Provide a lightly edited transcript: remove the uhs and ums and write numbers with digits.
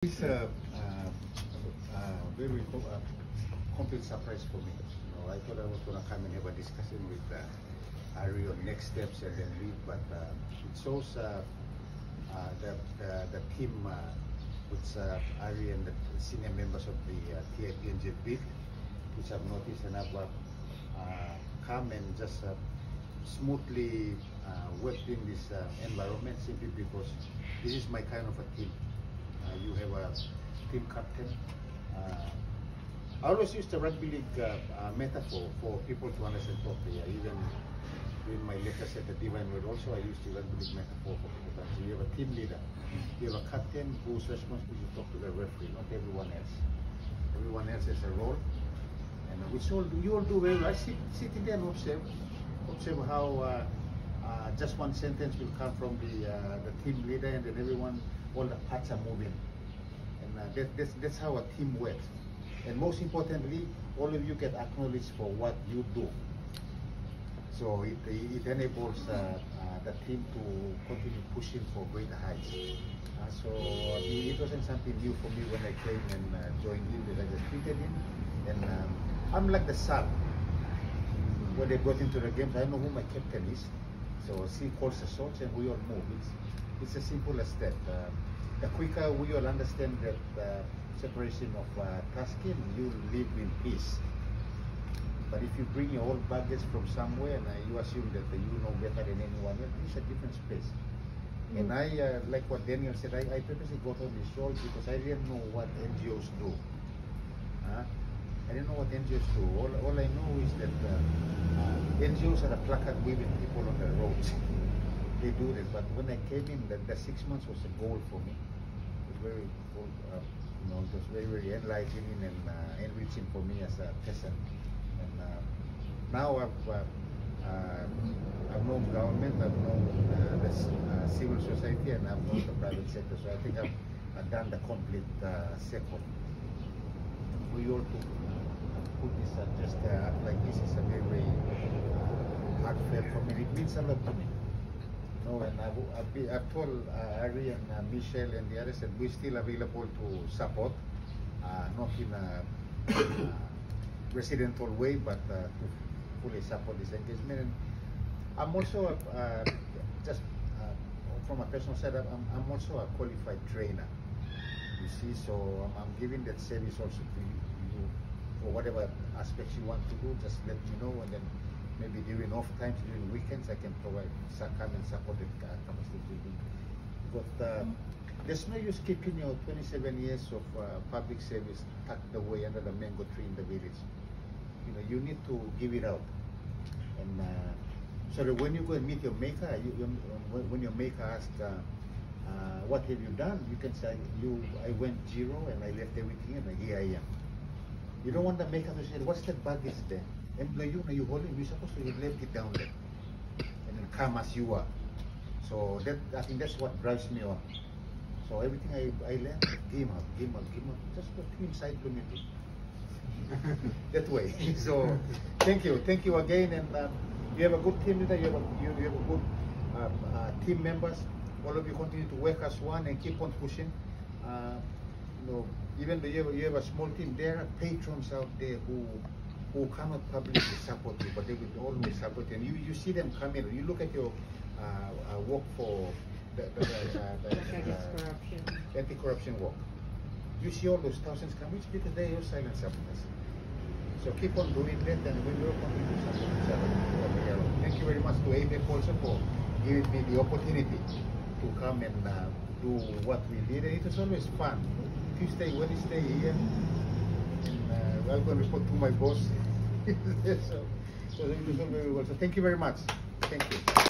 It's a very complete surprise for me. I thought I was going to come and have a discussion with Ari on next steps and then leave, but it shows the team with Ari and the senior members of the TIPNZ bid, which I've noticed and have come and just smoothly worked in this environment simply because this is my kind of a team. You have a team captain. I always use the rugby league metaphor for people to understand properly. Even in my lectures at the Divine Word also, I use the rugby league metaphor for people to understand. You have a team leader. You have a captain who's responsible to talk to the referee, not everyone else. Everyone else has a role, and which you all do very well. Sit in there and observe how just one sentence will come from the team leader, and then all the parts are moving, and that's how a team works. And most importantly, all of you get acknowledged for what you do. So it enables the team to continue pushing for greater heights. So it wasn't something new for me when I came and joined in. I just fitted in, and I'm like the sub. When they got into the games, I know who my captain is. So he calls the shots and we all move. It's as simple as that. The quicker we all understand that separation of tasking, you live in peace. But if you bring your whole baggage from somewhere and you assume that you know better than anyone else, it's a different space. And I, like what Daniel said, I purposely got on this role because I didn't know what NGOs do. I didn't know what NGOs do. All I know is that NGOs are a placard waving people on the roads. They do that, but when I came in, the 6 months was a goal for me. It was very, it was very enlightening and enriching for me as a person. And now I've known government, I've known the civil society, and I've known the private sector. So I think I've done the complete circle. For you all to put this just like this is a very heartfelt for me. It means a lot to me. And I've told Ari and Michelle and the others that we're still available to support, not in a residential way, but to fully support this engagement. And I'm also just from a personal side, I'm also a qualified trainer. You see, so I'm giving that service also to you for whatever aspects you want to do. Just let me know, and then maybe during off times, during weekends, I can come and support the capacity building. But there's no use keeping your 27 years of public service tucked away under the mango tree in the village. You need to give it out. And so that when you go and meet your maker, when your maker asks, what have you done? You can say, I went zero and I left everything and here I am. You don't want the maker to say, what's that baggage there? You hold it, you're supposed to have left it down there and then come as you are. So I think that's what drives me on. So everything I learned, game up, just put inside the middle. That way. So thank you again, and you have a good team leader, you have a good team members. All of you continue to work as one and keep on pushing. Even though you have a small team, there are patrons out there who cannot publicly support you, but they will always support you. And you see them come in. You look at your work for the anti-corruption work. You see all those thousands come, it's because they're your silent supporters. So keep on doing that, and we will continue to support each other. Thank you very much to APEC also for giving me the opportunity to come and do what we did. And it was always fun. Tuesday, Wednesday here, and I'm going to report to my boss. So it was all very well. So thank you very much. Thank you.